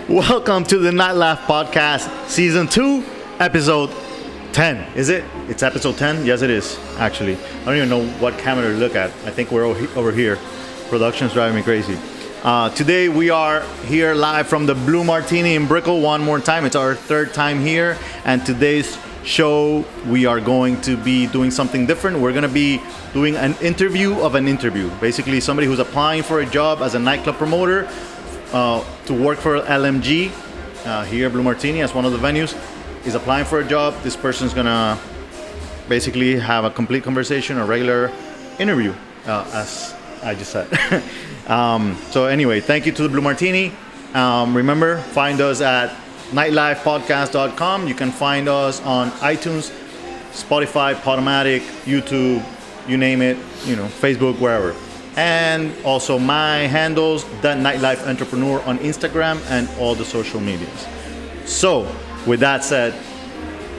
Welcome to the Nightlife Podcast, Season 2, Episode 10. Is it? It's Episode 10? Yes, it is, actually. I don't even know what camera to look at. I think we're over here. Production's driving me crazy. Today we are here live from the Blue Martini in Brickell one more time. It's our third time here. And today's show, we are going to be doing something different. We're going to be doing an interview of an interview. Basically, somebody who's applying for a job as a nightclub promoter to work for LMG here, Blue Martini, as one of the venues, is applying for a job. This person's gonna basically have a complete conversation, a regular interview, as I just said. So anyway, thank you to the Blue Martini. Remember, find us at nightlifepodcast.com. You can find us on iTunes, Spotify, Podomatic, YouTube, you name it, Facebook, wherever. And also my handles, the Nightlife Entrepreneur on Instagram and all the social medias. So, with that said,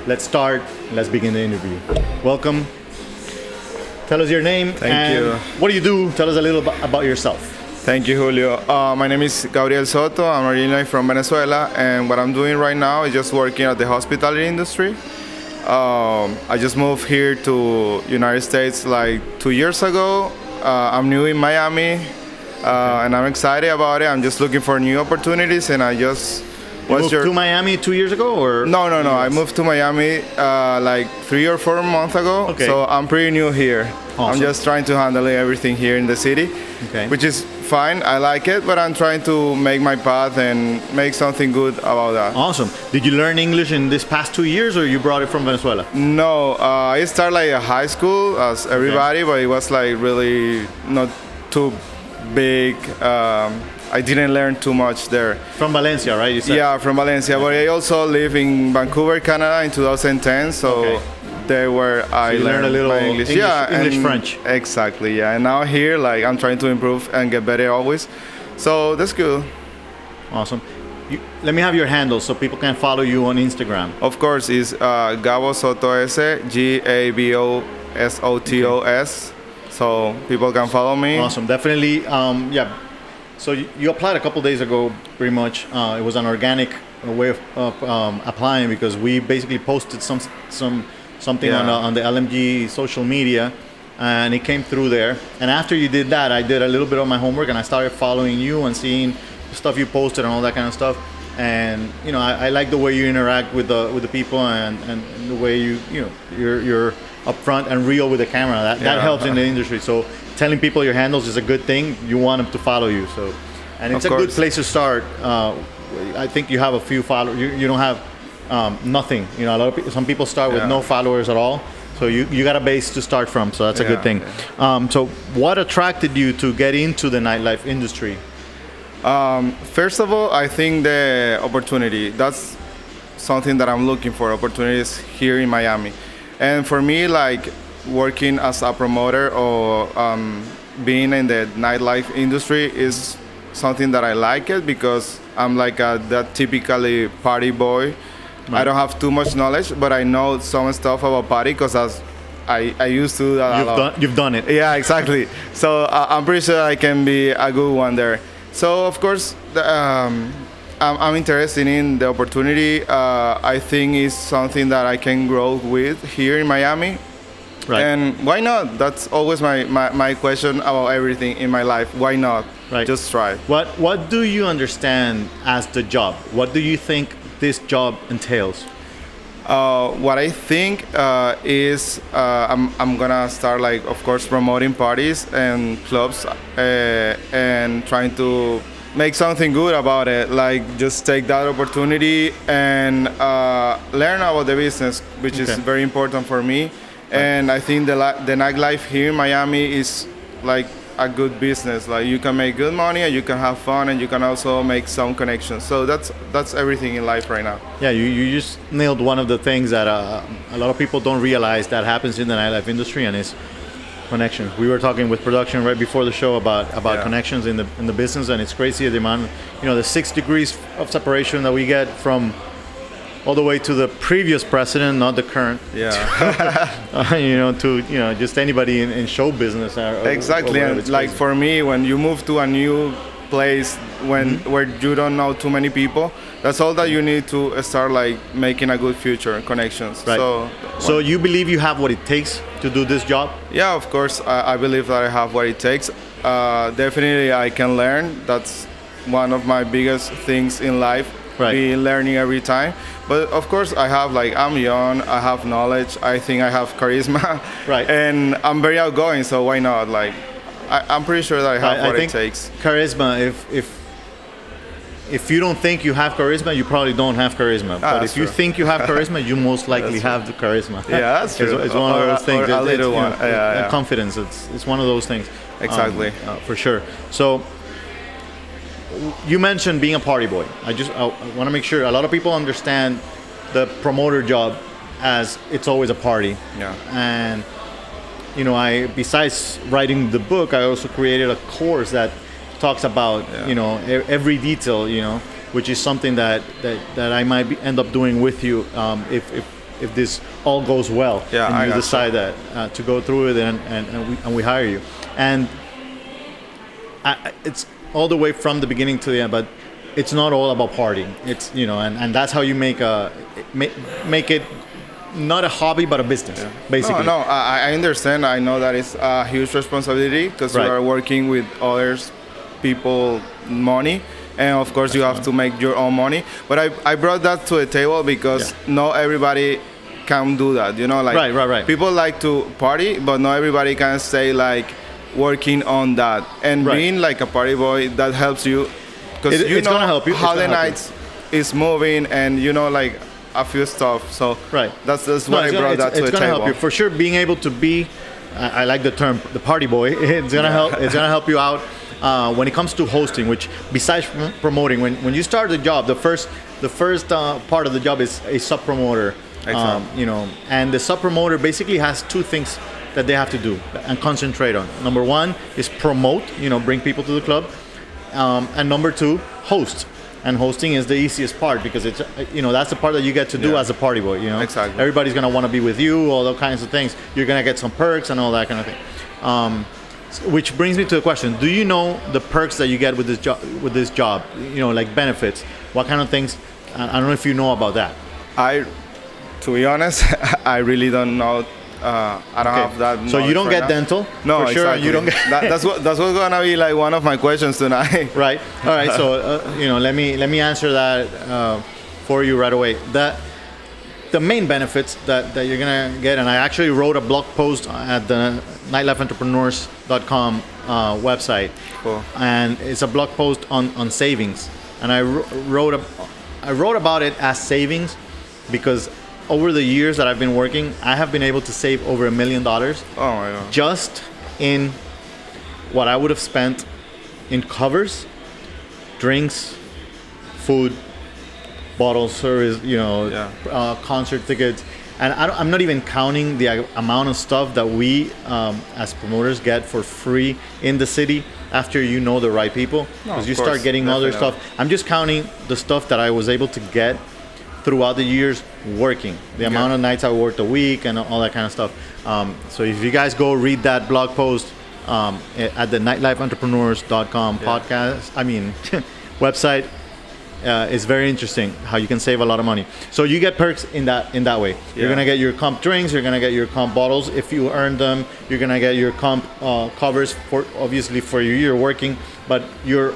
let's start. Let's begin the interview. Welcome. Tell us your name. Thank you. What do you do? Tell us a little about yourself. Thank you, Julio. My name is Gabriel Soto. I'm originally from Venezuela, and what I'm doing right now is just working at the hospitality industry. I just moved here to United States like 2 years ago. I'm new in Miami, and I'm excited about it. I'm just looking for new opportunities, and I just... You moved to Miami 2 years ago, or? No. I moved to Miami like 3 or 4 months ago, okay. So I'm pretty new here. Awesome. I'm just trying to handle everything here in the city, okay. Which is fine. I like it, but I'm trying to make my path and make something good about that. Awesome. Did you learn English in this past 2 years, or you brought it from Venezuela? No, I started like a high school as everybody, okay. But it was like really not too big. I didn't learn too much there. From Valencia, right? You said? Yeah, from Valencia. Okay. But I also live in Vancouver, Canada in 2010, so okay. There where I learned a little English. English, French. Exactly, yeah. And now here, like, I'm trying to improve and get better always. So that's good. Awesome. Let me have your handle so people can follow you on Instagram. Of course, it's Gabo Soto S, Gabosotos. Okay. So people can follow me. Awesome. Definitely, yeah. So you applied a couple days ago, pretty much. It was an organic way of applying because we basically posted something on the LMG social media, and it came through there. And after you did that, I did a little bit of my homework, and I started following you and seeing the stuff you posted and all that kind of stuff. And I like the way you interact with the people and the way you're upfront and real with the camera. That helps in the industry. So telling people your handles is a good thing. You want them to follow you. So, and it's a good place to start. I think you have a few followers. You don't have nothing. A lot of people, some people start with no followers at all. So you got a base to start from. So that's a good thing. Yeah. So what attracted you to get into the nightlife industry? First of all, I think the opportunity. That's something that I'm looking for. Opportunities here in Miami. And for me, like working as a promoter or being in the nightlife industry is something that I like it because I'm like that typically party boy. Right. I don't have too much knowledge, but I know some stuff about party because I used to do that. You've done it. Yeah, exactly. So I'm pretty sure I can be a good one there. So of course, I'm interested in the opportunity. I think it's something that I can grow with here in Miami. Right. And why not? That's always my question about everything in my life. Why not? Right. Just try. What do you understand as the job? What do you think this job entails? What I think is I'm gonna start, like, of course, promoting parties and clubs and trying to make something good about it. Like, just take that opportunity and learn about the business, which is very important for me. And I think the nightlife here in Miami is like a good business. Like, you can make good money and you can have fun and you can also make some connections. So that's everything in life right now. Yeah, you just nailed one of the things that a lot of people don't realize that happens in the nightlife industry, and it's connections. We were talking with production right before the show about connections in the business, and it's crazy the amount, the 6 degrees of separation that we get from all the way to the previous president, not the current. Yeah. To just anybody in show business. Exactly, and like for me, when you move to a new place where you don't know too many people, that's all that you need to start like making a good future connections. Right. So you believe you have what it takes to do this job? Yeah, of course. I believe that I have what it takes. Definitely, I can learn. That's one of my biggest things in life. Right. Be learning every time. But of course, I'm young. I have knowledge. I think I have charisma. Right. And I'm very outgoing. So why not? Like, I'm pretty sure that I have what it takes. Charisma. If you don't think you have charisma, you probably don't have charisma. But if you think you have charisma, you most likely have the charisma. Yeah, that's true. It's one of those things. A little one. Confidence. It's one of those things. Exactly. For sure. So you mentioned being a party boy. I want to make sure a lot of people understand the promoter job as it's always a party. Yeah. And besides writing the book, I also created a course that talks about every detail, which is something that I might end up doing with you if this all goes well. Yeah, and you decide that to go through it and we hire you. And it's all the way from the beginning to the end, but it's not all about partying. It's and that's how you make it not a hobby but a business, basically. No, I understand. I know that it's a huge responsibility because you are working with others people money, and of course you have to make your own money. But I brought that to the table because not everybody can do that. Right. People like to party, but not everybody can stay like working on that. And being like a party boy, that helps you because it's gonna help you how the nights is moving, and like a few stuff. So that's why I brought that to the table. It's gonna help you for sure. Being able to be, I like the term, the party boy. It's gonna help. It's gonna help you out when it comes to hosting. Which besides promoting, when you start the job, the first part of the job is a sub promoter. And the sub promoter basically has two things that they have to do and concentrate on. Number one is promote, bring people to the club, and number two, host. And hosting is the easiest part because it's that's the part that you get to do as a party boy. Exactly. Everybody's gonna want to be with you, all those kinds of things. You're gonna get some perks and all that kind of thing. Which brings me to the question: do you know the perks that you get with this job? Like benefits. What kind of things? I don't know if you know about that. To be honest, I really don't know. I don't have that. So you don't get dental? No, for sure. Exactly. You don't get. That's what's gonna be like one of my questions tonight. Right. All right. So let me answer that for you right away. The main benefits that you're gonna get, and I actually wrote a blog post at the NightlifeEntrepreneurs.com website. Cool. And it's a blog post on savings, and I wrote about it as savings because over the years that I've been working, I have been able to save over $1 million. Oh my God. Just in what I would have spent in covers, drinks, food, bottle service, concert tickets. And I'm not even counting the amount of stuff that we as promoters get for free in the city after the right people. Because you start getting other stuff. I'm just counting the stuff that I was able to get throughout the years working, the amount of nights I worked a week and all that kind of stuff. So if you guys go read that blog post at the NightlifeEntrepreneurs.com website, it's very interesting how you can save a lot of money. So you get perks in that way. You're gonna get your comp drinks, you're gonna get your comp bottles if you earn them. You're gonna get your comp covers for obviously for your year working, but your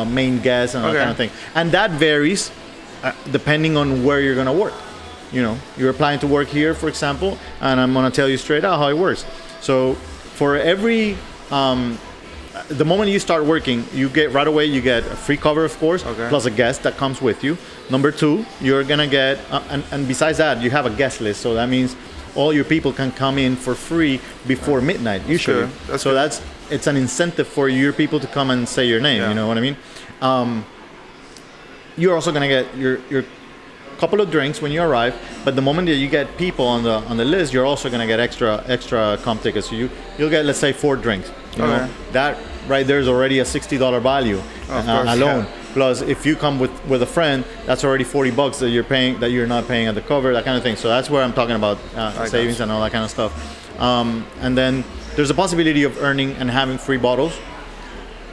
main guests and all that kind of thing. And that varies. Depending on where you're gonna work, you're applying to work here, for example, and I'm gonna tell you straight out how it works. So for every, the moment you start working, you get a free cover, of course, plus a guest that comes with you. Number two, you're gonna get, and besides that, you have a guest list, so that means all your people can come in for free before midnight usually. It's an incentive for your people to come and say your name. You know what I mean? You're also gonna get your couple of drinks when you arrive, but the moment that you get people on the list, you're also gonna get extra comp tickets. So you'll get, let's say, 4 drinks. That right there is already a $60 value alone. Plus, if you come with a friend, that's already $40 that you're not paying at the cover, that kind of thing. So that's where I'm talking about savings and all that kind of stuff. And then there's a possibility of earning and having free bottles.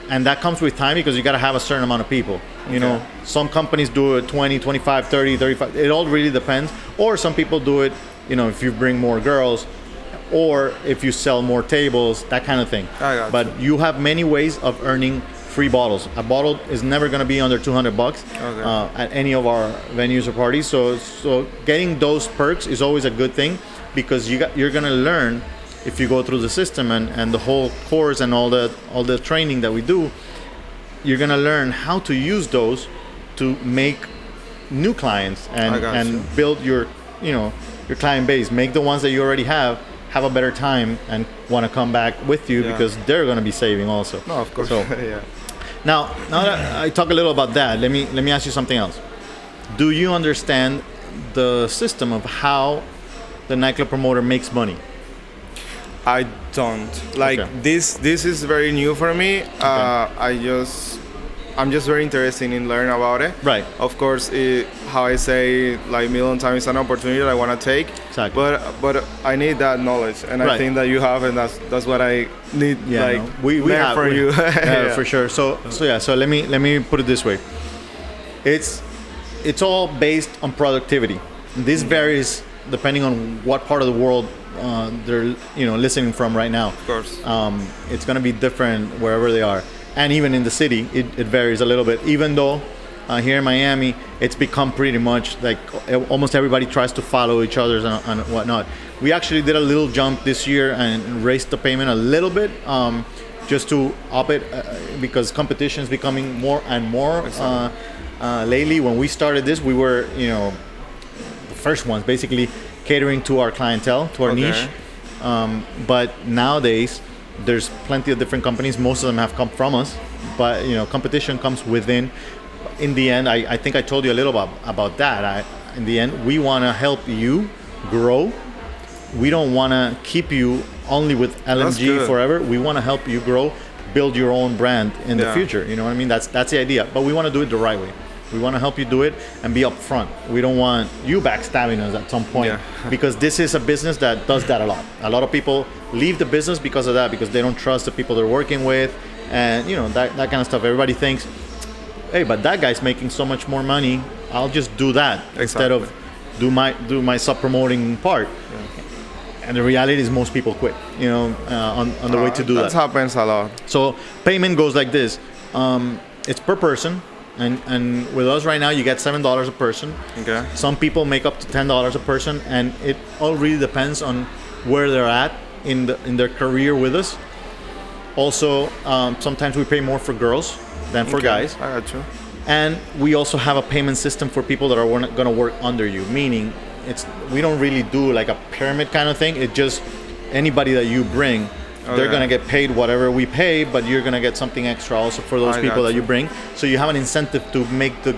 And that comes with time because you got to have a certain amount of people. You know, some companies do it 20, 25, 30, 35. It all really depends. Or some people do it, you know, if you bring more girls or if you sell more tables, that kind of thing. But you have many ways of earning free bottles. A bottle is never going to be under $200 at any of our venues or parties. So getting those perks is always a good thing because you're going to learn if you go through the system and the whole course and all the training that we do. You're going to learn how to use those to make new clients and build your client base. Make the ones that you already have a better time and want to come back with you because they're going to be saving also. No, of course. So, Now that I talk a little about that, let me ask you something else. Do you understand the system of how the nightclub promoter makes money? I don't. This is very new for me. I'm just very interested in learning about it. Right. Of course, how I say like million times, an opportunity that I want to take. Exactly. But I need that knowledge, and I think that you have, and that's what I need. Yeah, we have for you. For sure. So let me put it this way. It's all based on productivity. This varies depending on what part of the world they're listening from right now. Of course. It's going to be different wherever they are. And even in the city, it varies a little bit. Even though here in Miami, it's become pretty much like almost everybody tries to follow each other and whatnot. We actually did a little jump this year and raised the payment a little bit just to up it because competition is becoming more and more. Lately, when we started this, we were the first ones basically catering to our clientele, to our niche. But nowadays, there's plenty of different companies. Most of them have come from us, but competition comes within. In the end, I think I told you a little about that. In the end, we want to help you grow. We don't want to keep you only with LMG forever. We want to help you grow, build your own brand in the future. You know what I mean? That's the idea. But we want to do it the right way. We want to help you do it and be upfront. We don't want you backstabbing us at some point because this is a business that does that a lot. A lot of people leave the business because of that, because they don't trust the people they're working with, and that kind of stuff. Everybody thinks, hey, but that guy's making so much more money. I'll just do that instead of do my sub-promoting part. And the reality is most people quit, on the way to do that. That happens a lot. So payment goes like this. It's per person. And with us right now, you get $7 a person. Okay. Some people make up to $10 a person, and it all really depends on where they're at in their career with us. Also, sometimes we pay more for girls than for guys. I got you. And we also have a payment system for people that are going to work under you, meaning we don't really do like a pyramid kind of thing. It's just anybody that you bring. They're going to get paid whatever we pay, but you're going to get something extra also for those people that you bring. So you have an incentive to make the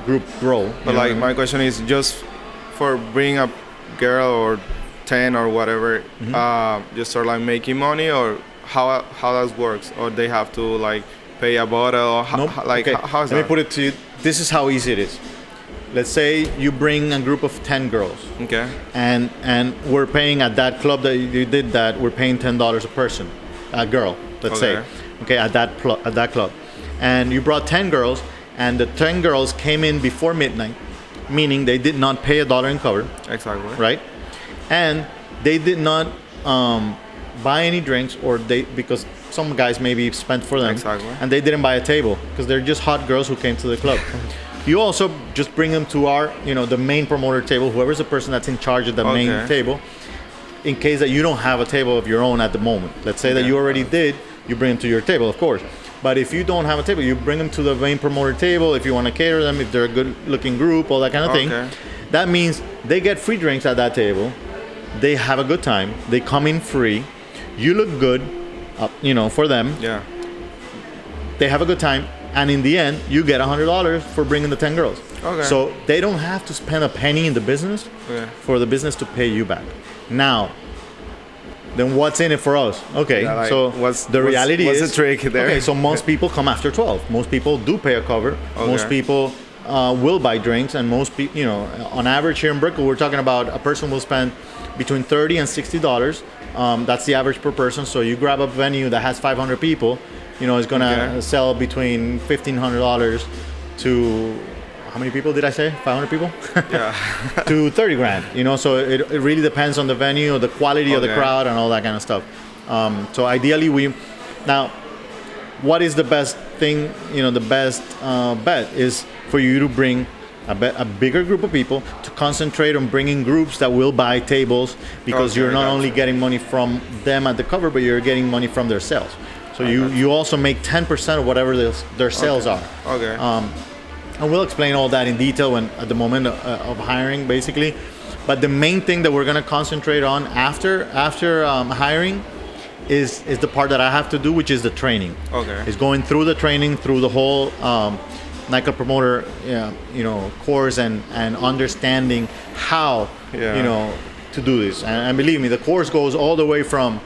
group grow. But my question is just for bringing a girl or 10 or whatever, just sort of like making money, or how that works? Or they have to like pay a bottle? Or how's that? Let me put it to you. This is how easy it is. Let's say you bring a group of 10 girls. Okay. And we're paying at that club that you did that, we're paying $10 a person, a girl, let's say. Okay, at that club. And you brought 10 girls, and the 10 girls came in before midnight, meaning they did not pay $1 in cover. Exactly. Right? And they did not buy any drinks, because some guys maybe spent for them. Exactly. And they didn't buy a table because they're just hot girls who came to the club. You also just bring them to our, the main promoter table, whoever's the person that's in charge of the main table, in case that you don't have a table of your own at the moment. Let's say that you already did, you bring them to your table, of course. But if you don't have a table, you bring them to the main promoter table if you want to cater them, if they're a good-looking group, all that kind of thing. That means they get free drinks at that table. They have a good time. They come in free. You look good, for them. Yeah. They have a good time. And in the end, you get $100 for bringing the 10 girls. Okay. So they don't have to spend a penny in the business for the business to pay you back. Now, then what's in it for us? Okay, Yeah, like, so the reality what's is the trick there? Okay, so most people come after 12. Most people do pay a cover. Okay. Most people will buy drinks, and most people, on average here in Brickell, we're talking about a person will spend between $30 and $60. That's the average per person. So you grab a venue that has 500 people, it's gonna sell between $1,500 to, how many people did I say? 500 people? Yeah. To 30 grand, so it really depends on the venue, the quality of the crowd, and all that kind of stuff. So ideally now, what is the best thing, the best bet is for you to bring a bigger group of people, to concentrate on bringing groups that will buy tables, because you're not only getting money from them at the cover, but you're getting money from their sales. So you also make 10% of whatever their sales are. Okay. And we'll explain all that in detail at the moment of hiring, basically. But the main thing that we're going to concentrate on after hiring is the part that I have to do, which is the training. Okay. Is going through the training, through the whole nightclub promoter, course, and understanding how, to do this. And believe me, the course goes all the way from,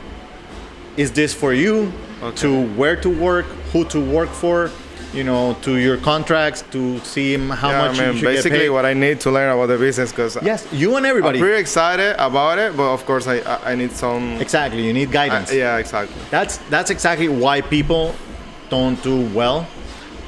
is this for you, to where to work, who to work for, to your contracts, to see how much you should basically get paid. what I need to learn about the business, because Yes, you and everybody. I'm pretty excited about it, but of course I need some. Exactly, you need guidance. Yeah, exactly. That's exactly why people don't do well.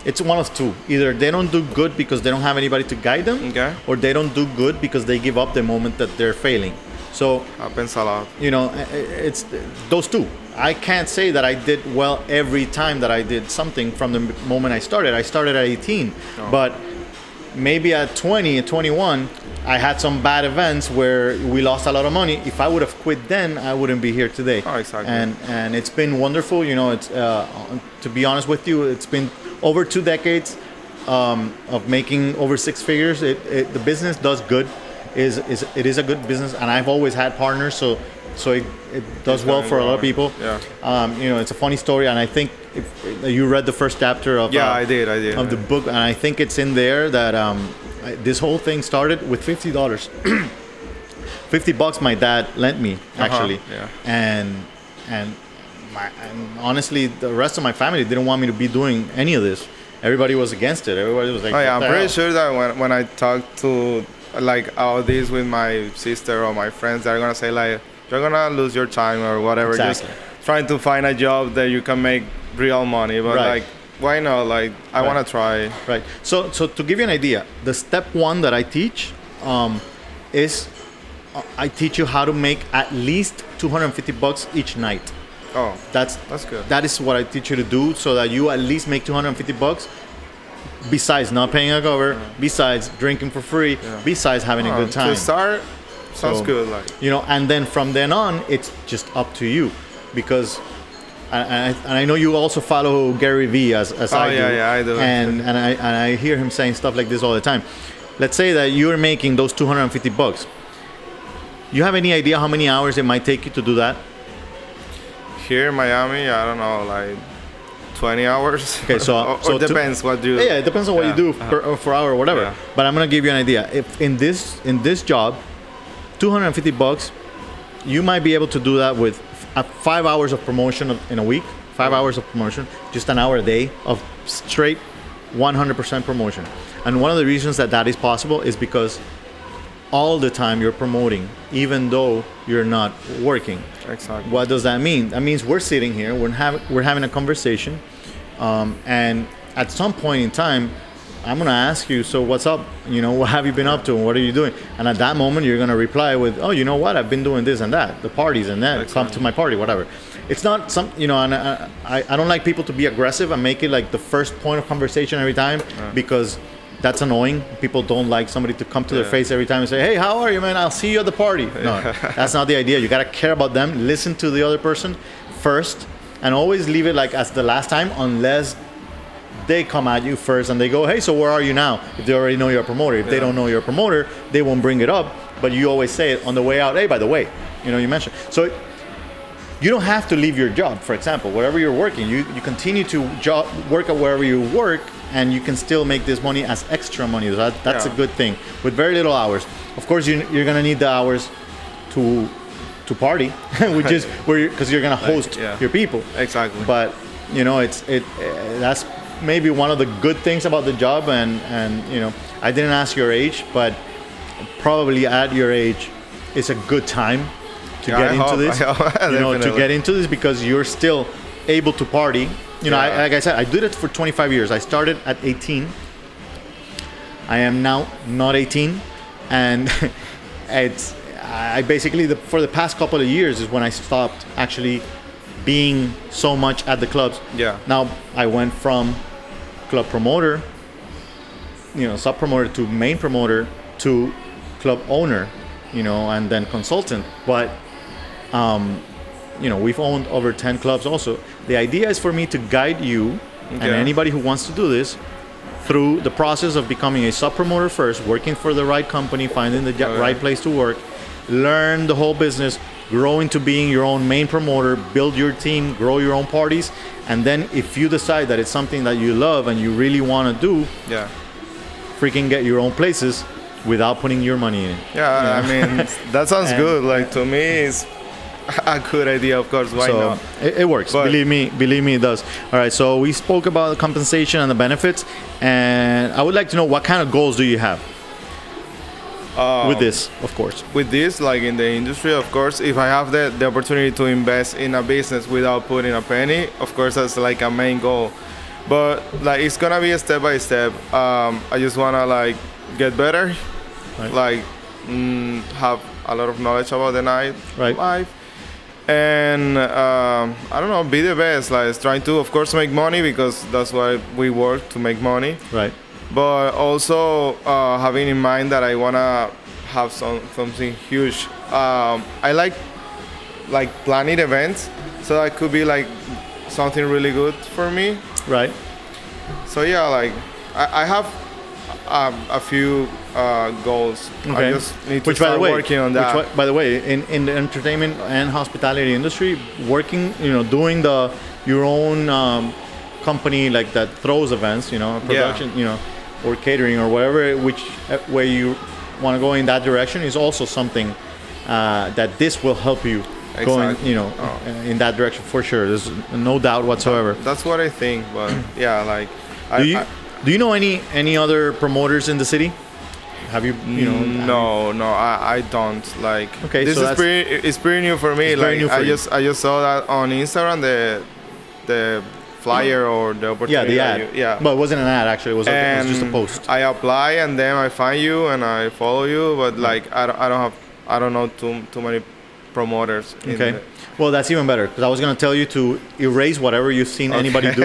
It's one of two. Either they don't do good because they don't have anybody to guide them, or they don't do good because they give up the moment that they're failing. So Happens a lot. it's those two. I can't say that I did well every time that I did something from the moment I started. I started at 18, but maybe at 20, at 21, I had some bad events where we lost a lot of money. If I would have quit then, I wouldn't be here today. Oh, exactly. And it's been wonderful. It's to be honest with you, it's been over 2 decades of making over 6 figures. The business does good. It is a good business, and I've always had partners, so it does well for a lot of people. Yeah. It's a funny story, and I think if you read the first chapter of I did of the book, and I think it's in there that this whole thing started with $50. $50 my dad lent me, actually. Yeah. And honestly, the rest of my family didn't want me to be doing any of this. Everybody was against it. Everybody was like, I'm pretty sure that when I talk to all this with my sister or my friends, they're gonna say like, you're gonna lose your time or whatever. Exactly. Just trying to find a job that you can make real money, but why not? I want to try. Right. So to give you an idea, the step 1 that I teach is I teach you how to make at least $250 each night. Oh, that's good. That is what I teach you to do, so that you at least make $250. Besides not paying a cover, besides drinking for free, besides having a good time. To start, sounds good. And then from then on, it's just up to you, because and I know you also follow Gary Vee as I do. Yeah, I do. And I hear him saying stuff like this all the time. Let's say that you're making those $250. You have any idea how many hours it might take you to do that? Here in Miami, I don't know, 20 hours. Okay, so it depends what you. Yeah, it depends on what you do per hour or whatever. Yeah. But I'm gonna give you an idea. If in this job, $250, you might be able to do that with 5 hours of promotion in a week. 5 hours of promotion, just an hour a day of straight 100% promotion. And one of the reasons that is possible is because all the time you're promoting, even though you're not working. Exactly. What does that mean? That means we're sitting here, we're having a conversation, and at some point in time, I'm gonna ask you, so what's up? What have you been up to, and what are you doing? And at that moment, you're gonna reply with, oh, you know what? I've been doing this and that, the parties and that. Exactly. Come to my party, whatever. It's not some, and I don't like people to be aggressive and make it like the first point of conversation every time, because that's annoying. People don't like somebody to come to their face every time and say, hey, how are you, man? I'll see you at the party. No, that's not the idea. You gotta care about them, listen to the other person first, and always leave it like as the last time, unless they come at you first and they go, hey, so where are you now? If they already know you're a promoter. If they don't know you're a promoter, they won't bring it up, but you always say it on the way out. Hey, by the way, you mentioned. So you don't have to leave your job, for example. Wherever you're working, you continue to work at wherever you work, and you can still make this money as extra money. That's a good thing, with very little hours. Of course, you're gonna need the hours to to party, which is where because you're gonna host your people. Exactly. But you know, that's maybe one of the good things about the job. And you know, I didn't ask your age, but probably at your age, it's a good time to get into this. You know, to get into this because you're still able to party. You know, like I said, I did it for 25 years. I started at 18. I am now not 18, and I basically for the past couple of years is when I stopped actually being so much at the clubs. Yeah. Now I went from club promoter, you know, sub promoter to main promoter to club owner, you know, and then consultant. But you know, we've owned over 10 clubs also. The idea is for me to guide you and anybody who wants to do this through the process of becoming a sub promoter first, working for the right company, finding the right place to work, learn the whole business, grow into being your own main promoter, build your team, grow your own parties, and then if you decide that it's something that you love and you really want to do, freaking get your own places without putting your money in it. Yeah, I mean, that sounds good. Like, to me, it's a good idea, of course. Why not? It works. But believe me, it does. All right, so we spoke about the compensation and the benefits, and I would like to know what kind of goals do you have with this, of course. With this, like in the industry, of course, if I have the opportunity to invest in a business without putting a penny, of course, that's like a main goal. But like, it's gonna be a step by step. I just wanna like get better, like have a lot of knowledge about the nightlife. And I don't know, be the best. Like, trying to, of course, make money because that's why we work, to make money. Right. But also having in mind that I wanna have something huge. I like planning events, so that could be like something really good for me. Right. So yeah, like I have a few goals. Okay. I just need to start working on that. Which, by the way, in the entertainment and hospitality industry, working, you know, doing your own company like that throws events, you know, production, you know, or catering or whatever, which way you want to go in that direction is also something that this will help you going, you know, in that direction for sure. There's no doubt whatsoever. That's what I think. But yeah, like, do you know any other promoters in the city? Have you know? No, I don't. Like, okay, this so it's pretty new for me. Like, I just saw that on Instagram, the flyer or the opportunity. Yeah, the ad. But it wasn't an ad actually. It was just a post. I apply and then I find you and I follow you. But like, I don't know too many promoters. Okay. Well, that's even better because I was going to tell you to erase whatever you've seen anybody do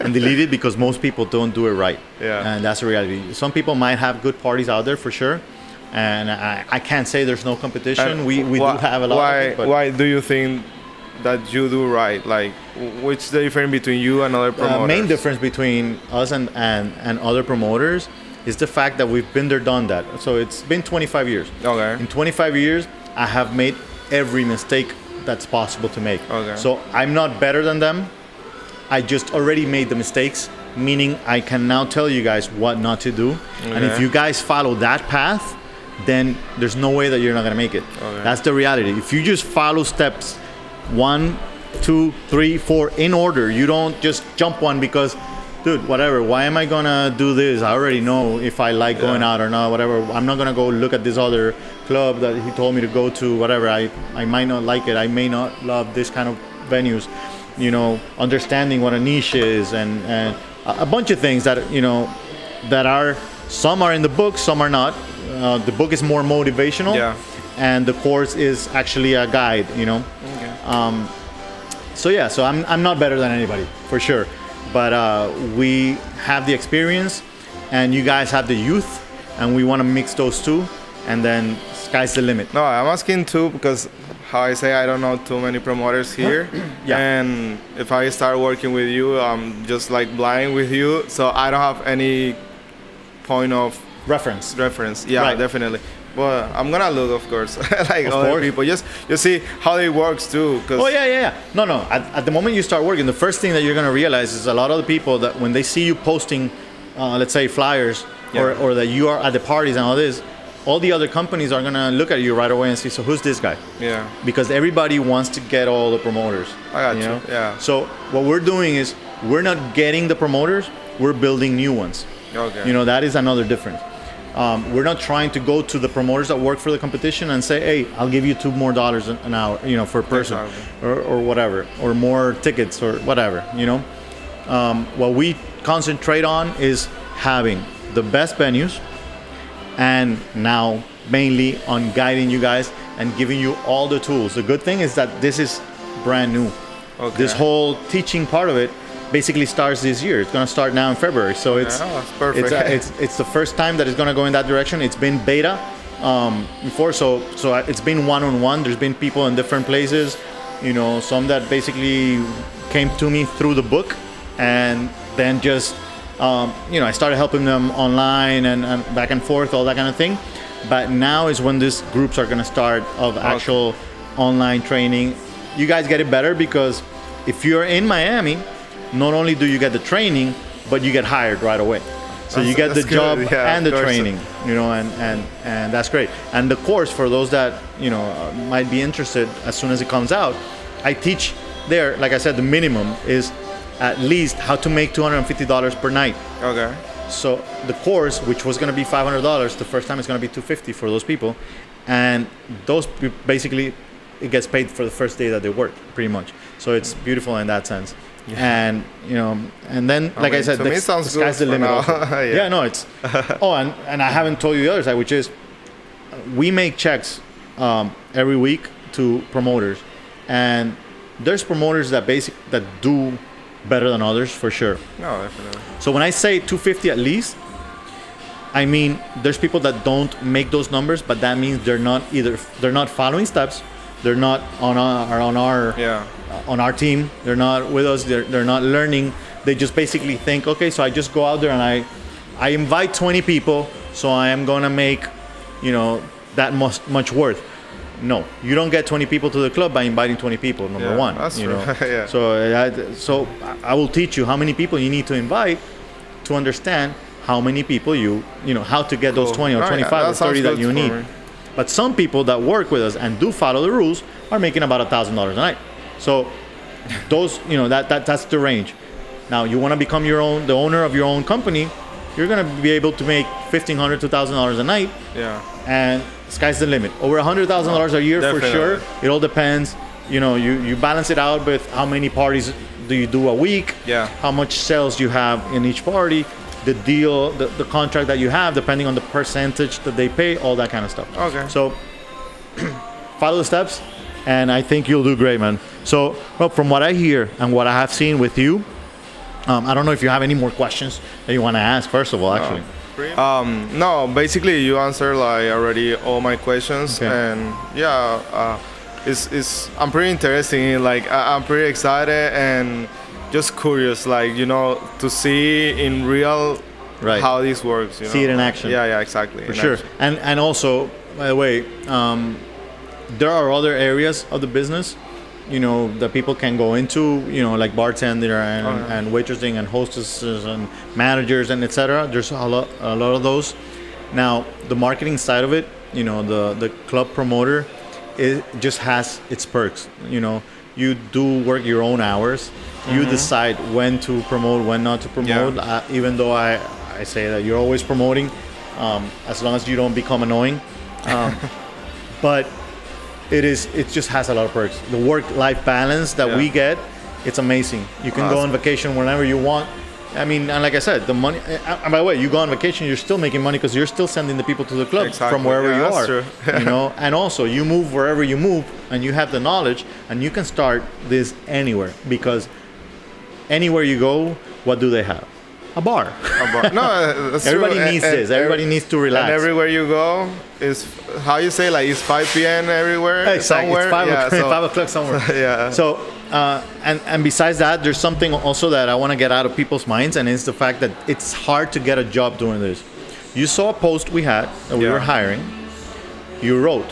and delete it because most people don't do it right. Yeah. And that's the reality. Some people might have good parties out there for sure. And I can't say there's no competition. We do have a lot of it. But why do you think that you do right? Like, what's the difference between you and other promoters? The main difference between us and other promoters is the fact that we've been there, done that. So it's been 25 years. Okay. In 25 years, I have made every mistake that's possible to make. Okay. So I'm not better than them. I just already made the mistakes, meaning I can now tell you guys what not to do. Okay. And if you guys follow that path, then there's no way that you're not gonna make it. Okay. That's the reality. If you just follow steps 1, 2, 3, 4 in order, you don't just jump one because, dude, whatever, why am I gonna do this? I already know if I like going out or not, whatever. I'm not gonna go look at this other club that he told me to go to, whatever. I might not like it. I may not love this kind of venues. You know, understanding what a niche is and a bunch of things that, you know, that are, some are in the book, some are not. The book is more motivational and the course is actually a guide, you know. Okay. So I'm not better than anybody, for sure. But we have the experience and you guys have the youth and we want to mix those two and then sky's the limit. No, I'm asking too because how I say, I don't know too many promoters here. And if I start working with you, I'm just like blind with you. So I don't have any point of reference. Yeah, definitely. Well, I'm gonna look, of course, like other people. Just see how it works too. Oh yeah. No. At the moment you start working, the first thing that you're gonna realize is a lot of the people that when they see you posting, let's say flyers, or that you are at the parties and all this, all the other companies are gonna look at you right away and see, so who's this guy? Yeah. Because everybody wants to get all the promoters. I got you. know? Yeah. So what we're doing is we're not getting the promoters, we're building new ones. Okay. You know, that is another difference. We're not trying to go to the promoters that work for the competition and say, hey, I'll give you $2 more an hour, you know, for a person, Exactly. or whatever, or more tickets or whatever, you know. What we concentrate on is having the best venues, and now mainly on guiding you guys and giving you all the tools. The good thing is that this is brand new. Okay. This whole teaching part of it basically starts this year. It's going to start now in February. So it's that's perfect. it's the first time that it's going to go in that direction. It's been beta before, so it's been one-on-one. There's been people in different places, you know, some that basically came to me through the book, and then just you know, I started helping them online and back and forth, all that kind of thing. But now is when these groups are going to start of actual online training. You guys get it better because if you're in Miami, not only do you get the training, but you get hired right away. So you get the job and the training, you know, and that's great. And the course, for those that, you know, might be interested, as soon as it comes out, I teach there, like I said, the minimum is at least how to make $250 per night. Okay. So the course, which was going to be $500, the first time it's going to be $250 for those people, and those basically it gets paid for the first day that they work, pretty much. So it's beautiful in that sense. Yeah. And you know, and then like I said, to me sounds the sky's the limit. Yeah, no, it's and I haven't told you the other side, which is we make checks every week to promoters, and there's promoters that do better than others for sure. No, definitely. So when I say 250 at least, I mean there's people that don't make those numbers, but that means they're not following steps, they're not on our team, they're not with us, they're not learning. They just basically think, okay, so I just go out there and I invite 20 people, so I am gonna make, you know, that much worth. No, you don't get 20 people to the club by inviting 20 people. Number one, that's you true. know. Yeah. So I will teach you how many people you need to invite to understand how many people you know, how to get those 20 or 25 or 30 that you need. But some people that work with us and do follow the rules are making about $1,000 a night. So those, you know, that's the range. Now you want to become the owner of your own company, you're gonna be able to make $1,500 to $2,000 a night. Yeah. And sky's the limit. Over $100,000 a year definitely. for sure. It all depends. You know, you balance it out with how many parties do you do a week. Yeah. How much sales you have in each party, the deal, the contract that you have, depending on the percentage that they pay, all that kind of stuff. Okay. So follow the steps, and I think you'll do great, man. So, well, from what I hear and what I have seen with you, I don't know if you have any more questions that you want to ask. First of all, actually. No, basically you answered like already all my questions, Okay. and yeah, it's I'm pretty interested. Like I'm pretty excited and just curious, like, you know, to see in real Right. how this works. You See know? it in action. Yeah, exactly. For sure. And also, by the way, there are other areas of the business, you know, that people can go into, you know, like bartender and waitressing and hostesses and managers and etc. There's a lot of those. Now, the marketing side of it, you know, the club promoter, it just has its perks. You know, you do work your own hours. You decide when to promote, when not to promote. Yeah. Even though I say that you're always promoting, as long as you don't become annoying. But it just has a lot of perks. The work-life balance that we get, it's amazing. You can go on vacation whenever you want. I mean, and like I said, the money. And by the way, you go on vacation, you're still making money because you're still sending the people to the club from wherever you are. True. You know, and also you move wherever you move, and you have the knowledge, and you can start this anywhere, because anywhere you go, what do they have? A bar. No, that's Everybody true. needs this. Everybody needs to relax. And everywhere you go is how you say, like, it's 5 p.m. everywhere. Exactly. Somewhere. It's 5 o'clock somewhere. Yeah. So, and besides that, there's something also that I want to get out of people's minds, and it's the fact that it's hard to get a job doing this. You saw a post we had that we were hiring. You wrote.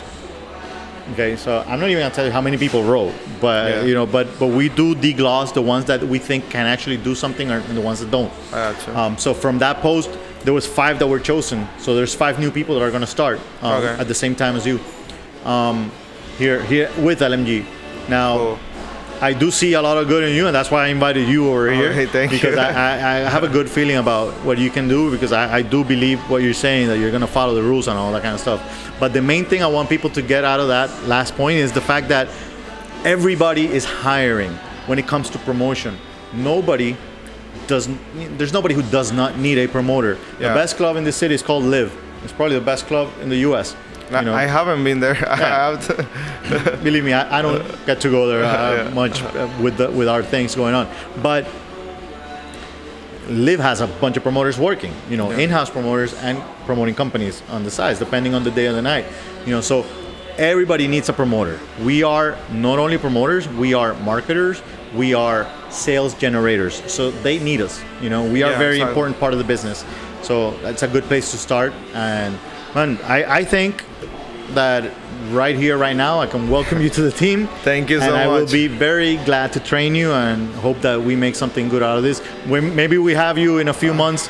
Okay, so I'm not even gonna tell you how many people wrote, but you know, but we do degloss the ones that we think can actually do something, and the ones that don't. I gotcha. So from that post, there was 5 that were chosen. So there's 5 new people that are going to start at the same time as you here with LMG. Now, Cool. I do see a lot of good in you, and that's why I invited you over here. Hey, thank you. Because I have a good feeling about what you can do, because I do believe what you're saying, that you're going to follow the rules and all that kind of stuff. But the main thing I want people to get out of that last point is the fact that everybody is hiring when it comes to promotion. There's nobody who does not need a promoter. Yeah. The best club in the city is called Live. It's probably the best club in the U.S. You know? I haven't been there. I have to. Believe me, I don't get to go there much with our things going on. But Live has a bunch of promoters working, in-house promoters and promoting companies on the sides, depending on the day of the night. So everybody needs a promoter. We are not only promoters, we are marketers, we are sales generators. So they need us. We are a very important part of the business. So that's a good place to start. And man, I think that right here, right now, I can welcome you to the team. Thank you so much. And I will be very glad to train you, and hope that we make something good out of this. Maybe we have you in a few months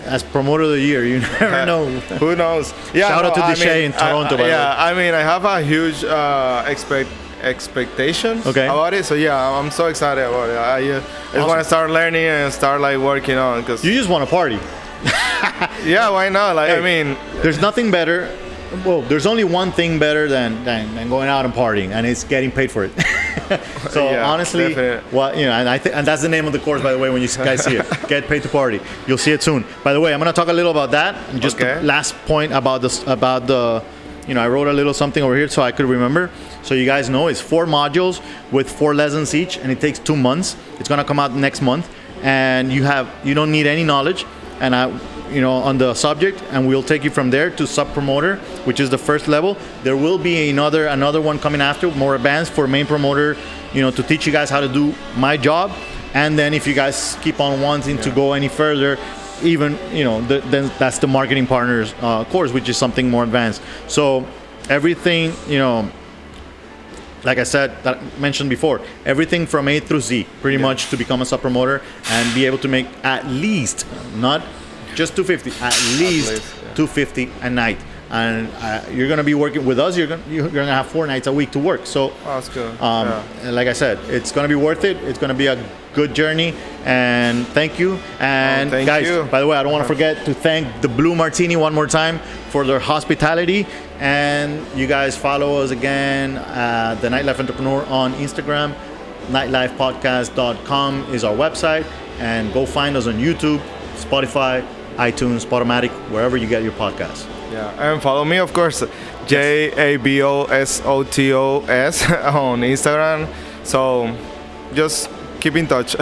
as promoter of the year. You never know. Who knows? Yeah. Shout out to Deshay in Toronto. By the way. I mean, I have a huge expectations about it. So yeah, I'm so excited about it. I just want to start learning and start working on, because you just want to party. Yeah, why not? I mean, there's nothing better. Well, there's only one thing better than going out and partying, and it's getting paid for it. So honestly, definitely. And that's the name of the course, by the way, when you guys see it. Get paid to party. You'll see it soon. By the way, I'm going to talk a little about that. And just the last point about the I wrote a little something over here so I could remember. So you guys know it's 4 modules with 4 lessons each, and it takes 2 months. It's going to come out next month, and you don't need any knowledge and on the subject, and we'll take you from there to sub promoter, which is the first level. There will be another one coming after, more advanced, for main promoter, to teach you guys how to do my job. And then if you guys keep on wanting to go any further, even then that's the marketing partners course, which is something more advanced. So everything, like I said, that I mentioned before, everything from A through Z, pretty much, to become a sub promoter and be able to make at least, not just 250, at least 250 a night. And you're going to be working with us. You're going to have 4 nights a week to work. So that's good. Like I said, it's going to be worth it. It's going to be a good journey. And thank you. And guys, by the way, I don't want to forget to thank the Blue Martini one more time for their hospitality. And you guys follow us again, the Nightlife Entrepreneur on Instagram. Nightlifepodcast.com is our website. And go find us on YouTube, Spotify, iTunes, Spotomatic, wherever you get your podcasts. Yeah, and follow me, of course, JABOSOTOS on Instagram. So just keep in touch.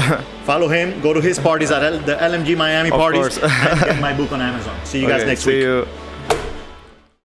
Follow him. Go to his parties at the LMG Miami parties, and get my book on Amazon. See you guys next week. See you.